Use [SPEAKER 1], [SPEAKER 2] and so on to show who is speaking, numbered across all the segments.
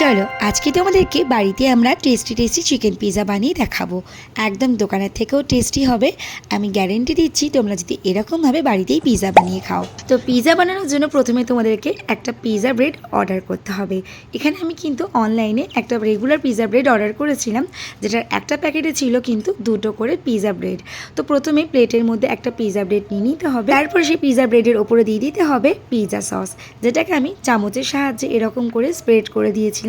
[SPEAKER 1] চলো আজকে তোমাদেরকে বাড়িতে আমরা টেস্টি চিকেন পিৎজা বানিয়ে দেখাবো। একদম দোকানের থেকেও টেস্টি হবে, আমি গ্যারেন্টি দিচ্ছি। তোমরা যদি এরকমভাবে বাড়িতেই পিৎজা বানিয়ে খাও। তো পিৎজা বানানোর জন্য প্রথমে তোমাদেরকে একটা পিৎজা ব্রেড অর্ডার করতে হবে। এখানে আমি কিন্তু অনলাইনে একটা রেগুলার পিৎজা ব্রেড অর্ডার করেছিলাম, যেটার একটা প্যাকেটে ছিল কিন্তু 2টো করে পিৎজা ব্রেড। তো প্রথমে প্লেটের মধ্যে একটা পিৎজা ব্রেড নিয়ে নিতে হবে, তারপর সেই পিৎজা ব্রেডের ওপরে দিয়ে দিতে হবে পিৎজা সস, যেটাকে আমি চামচের সাহায্যে এরকম করে স্প্রেড করে দিয়েছিলাম।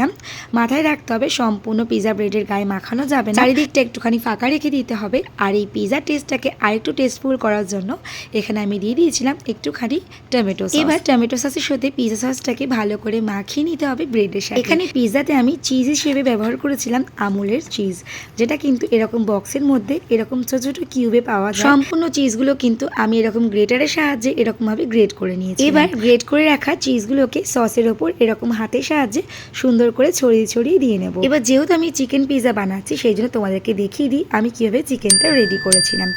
[SPEAKER 1] মাথায় রাখতে হবে সম্পূর্ণ পিৎজা ব্রেডের গায়ে মাখানো যাবে না, চারিদিকটা একটুখানি ফাঁকা রেখে দিতে হবে। আর এই পিৎজা টেস্টটাকে আরেকটু টেস্টফুল করার জন্য এখানে আমি দিয়ে দিয়েছিলাম একটুখানি টমেটো সস। এবার টমেটো সসের সাথে পিৎজা সসটাকে ভালো করে মাখিয়ে নিতে হবে ব্রেডের সাথে। এখানে পিৎজাতে আমি চিজ হিসেবে ব্যবহার করেছিলাম আমুলের চিজ, যেটা কিন্তু এরকম বক্সের মধ্যে এরকম ছোট ছোট কিউবে পাওয়া যায়। সম্পূর্ণ চিজগুলো কিন্তু আমি এরকম গ্রেটারের সাহায্যে এরকমভাবে গ্রেট করে নিয়েছি। এবার গ্রেট করে রাখা চিজগুলোকে সসের ওপর এরকম হাতের সাহায্যে সুন্দর করে ছড়িয়ে ছড়িয়ে দিয়ে নেব। এবার যেহেতু আমি চিকেন পিৎজা বানাচ্ছি, সেই জন্য তোমাদেরকে দেখিয়ে দিই আমি কিভাবে চিকেনটা রেডি করেছিলাম।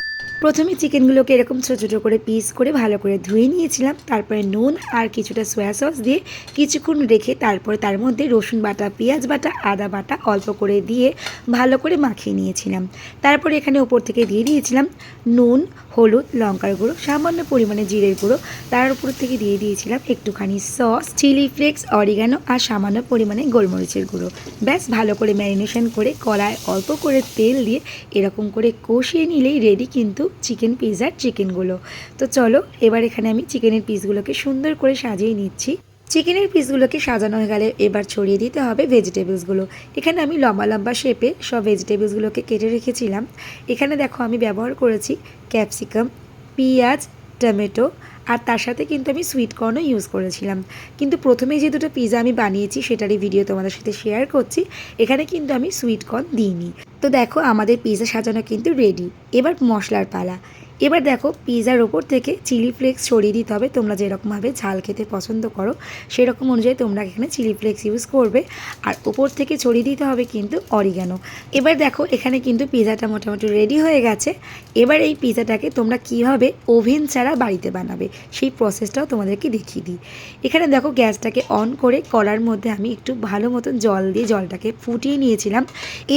[SPEAKER 1] প্রথমে চিকেনগুলোকে এরকম ছোটো ছোটো করে পিস করে ভালো করে ধুয়ে নিয়েছিলাম, তারপরে নুন আর কিছুটা সয়া সস দিয়ে কিছুক্ষণ রেখে তারপরে তার মধ্যে রসুন বাটা, পেঁয়াজ বাটা, আদা বাটা অল্প করে দিয়ে ভালো করে মাখিয়ে নিয়েছিলাম। তারপরে এখানে ওপর থেকে দিয়ে দিয়েছিলাম নুন, হলুদ, লঙ্কার গুঁড়ো, সামান্য পরিমাণে জিরের গুঁড়ো, তার উপর থেকে দিয়ে দিয়েছিলাম একটুখানি সস, চিলি ফ্লেক্স, অরিগানো আর সামান্য পরিমাণে গোলমরিচের গুঁড়ো। ব্যাস ভালো করে ম্যারিনেশন করে কড়ায় অল্প করে তেল দিয়ে এরকম করে কষিয়ে নিলেই রেডি কিন্তু চিকেন পিৎজার চিকেনগুলো। তো চলো এবার এখানে আমি চিকেনের পিসগুলোকে সুন্দর করে সাজিয়ে নিচ্ছি। চিকেনের পিসগুলোকে সাজানো হয়ে গেলে এবার ছড়িয়ে দিতে হবে ভেজিটেবলসগুলো। এখানে আমি লম্বা লম্বা শেপে সব ভেজিটেবলসগুলোকে কেটে রেখেছিলাম। এখানে দেখো আমি ব্যবহার করেছি ক্যাপসিকাম, পেঁয়াজ, টমেটো আর তার সাথে কিন্তু আমি সুইট কর্নও ইউজ করেছিলাম। কিন্তু প্রথমে যে দুটো পিৎজা আমি বানিয়েছি সেটারই ভিডিও তোমাদের সাথে শেয়ার করছি, এখানে কিন্তু আমি সুইট কর্ন দিইনি। তো দেখো আমাদের পিৎজা সাজানো কিন্তু রেডি। এবার মশলার পালা। এবার দেখো পিৎজার ওপর থেকে চিলি ফ্লেক্স ছড়িয়ে দিতে হবে। তোমরা যেরকমভাবে ঝাল খেতে পছন্দ করো সেরকম অনুযায়ী তোমরা এখানে চিলি ফ্লেক্স ইউজ করবে। আর ওপর থেকে ছড়িয়ে দিতে হবে কিন্তু অরিগানো। এবার দেখো এখানে কিন্তু পিৎজাটা মোটামুটি রেডি হয়ে গেছে। এবার এই পিৎজাটাকে তোমরা কীভাবে ওভেন ছাড়া বাড়িতে বানাবে সেই প্রসেসটাও তোমাদেরকে দেখিয়ে দিই। এখানে দেখো গ্যাসটাকে অন করে কড়ার মধ্যে আমি একটু ভালো মতন জল দিয়ে জলটাকে ফুটিয়ে নিয়েছিলাম।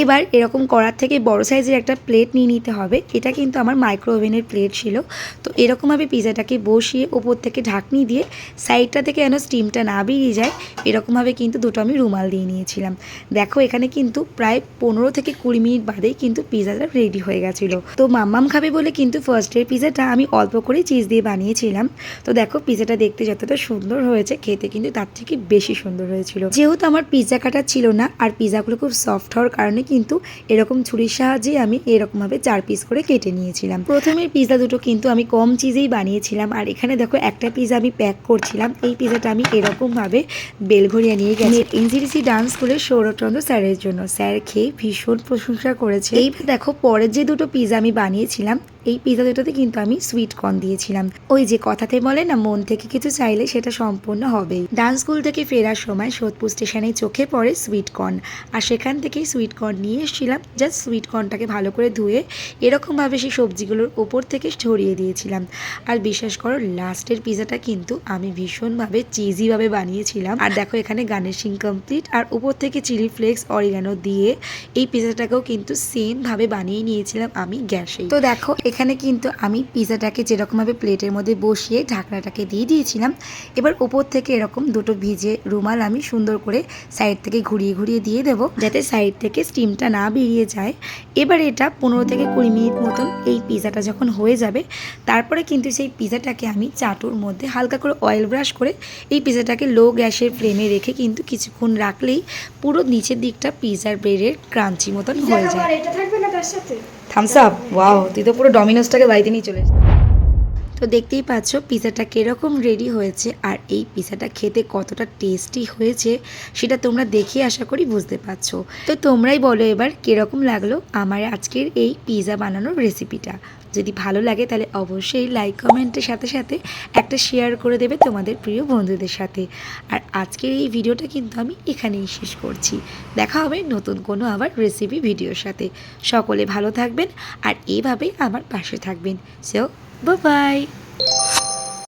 [SPEAKER 1] এবার এরকম কড়ার থেকে বড় সাইজের একটা প্লেট নিয়ে নিতে হবে। এটা কিন্তু আমার মাইক্রো ওভেনের প্লেট ছিল। তো এরকমভাবে পিৎজাটাকে বসিয়ে ওপর থেকে ঢাকনি দিয়ে সাইডটা থেকে যেন স্টিমটা না বেরিয়ে যায় এরকমভাবে কিন্তু দুটো আমি রুমাল দিয়ে নিয়েছিলাম। দেখো এখানে কিন্তু প্রায় 15 থেকে 20 মিনিট বাদেই কিন্তু পিৎজাটা রেডি হয়ে গেছিলো। তো মাম্মাম খাবে বলে কিন্তু ফার্স্টের পিৎজাটা আমি অল্প করে চিজ দিয়ে বানিয়েছিলাম। তো দেখো পিৎজাটা দেখতে যতটা সুন্দর হয়েছে, খেতে কিন্তু তার থেকে বেশি সুন্দর হয়েছিল। যেহেতু আমার পিৎজা কাটার ছিল না আর পিৎজাগুলো খুব সফট হওয়ার কারণে কিন্তু এরকম ছুরির সাহায্যে আমি এরকমভাবে 4 পিস করে কেটে নিয়েছিলাম। প্রথমে পিৎজা দুটো কিন্তু আমি কম চিজেই বানিয়েছিলাম। আর এখানে দেখো একটা পিৎজা আমি প্যাক করছিলাম। এই পিৎজাটা আমি এরকমভাবে বেলঘরিয়া নিয়ে গেছি এনজিডিসি ডান্স স্কুলের সৌরভচন্দ্র স্যারের জন্য। স্যার খেয়ে ভীষণ প্রশংসা করেছে। এইবার দেখো পরের যে দুটো পিৎজা আমি বানিয়েছিলাম, এই পিৎজা দুটোতে কিন্তু আমি সুইট কর্ন দিয়েছিলাম। ওই যে কথাতে বলে না, মন থেকে কিছু চাইলে সেটা সম্পূর্ণ হবেই। ডান্স স্কুল থেকে ফেরার সময় সোদপুর স্টেশনে চোখে পড়ে সুইট কর্ন, আর সেখান থেকেই সুইট কর্ন নিয়ে এসেছিলাম। জাস্ট সুইট কর্নটাকে ভালো করে ধুয়ে এরকমভাবে সেই সবজিগুলোর ওপর থেকে ছড়িয়ে দিয়েছিলাম। আর বিশ্বাস করো লাস্টের পিৎজাটা কিন্তু আমি ভীষণভাবে চিজিভাবে বানিয়েছিলাম। আর দেখো এখানে গার্নিশিং কমপ্লিট, আর উপর থেকে চিলি ফ্লেক্স, অরিগানো দিয়ে এই পিৎজাটাকেও কিন্তু সেমভাবে বানিয়ে নিয়েছিলাম আমি গ্যাসে। তো দেখো এখানে কিন্তু আমি পিৎজাটাকে যেরকমভাবে প্লেটের মধ্যে বসিয়ে ঢাকনাটাকে দিয়ে দিয়েছিলাম। এবার ওপর থেকে এরকম দুটো ভিজে রুমাল আমি সুন্দর করে সাইড থেকে ঘুরিয়ে ঘুরিয়ে দিয়ে দেবো, যাতে সাইড থেকে স্টিমটা না বেরিয়ে যায়। এবার এটা 15 থেকে 20 মিনিট মতন এই পিৎজাটা যখন হয়ে যাবে, তারপরে কিন্তু সেই পিৎজাটাকে আমি চাটুর মধ্যে হালকা করে অয়েল ব্রাশ করে এই পিৎজাটাকে লো গ্যাসের ফ্লেমে রেখে কিন্তু কিছুক্ষণ রাখলেই পুরো নিচের দিকটা পিৎজার ব্রেডের ক্রাঞ্চি মতন হয়ে যায়। থামস আপ, ওয়াও, তুই তো পুরো ডমিনোসটাকে বাড়িতে নিয়ে চলে এসেছিস। তো দেখতেই পাচ্ছ পিৎজাটা কীরকম রেডি হয়েছে, আর এই পিৎজাটা খেতে কতটা টেস্টি হয়েছে সেটা তোমরা দেখে আশা করি বুঝতে পারছো। তো তোমরাই বলো এবার কীরকম লাগলো আমার আজকের এই পিৎজা বানানোর রেসিপিটা। যদি ভালো লাগে তাহলে অবশ্যই লাইক কমেন্টের সাথে সাথে একটা শেয়ার করে দেবে তোমাদের প্রিয় বন্ধুদের সাথে। আর আজকের এই ভিডিওটা কিন্তু আমি এখানেই শেষ করছি। দেখা হবে নতুন কোনো আবার রেসিপি ভিডিওর সাথে। সকলে ভালো থাকবেন আর এইভাবেই আমার পাশে থাকবেন। So bye bye.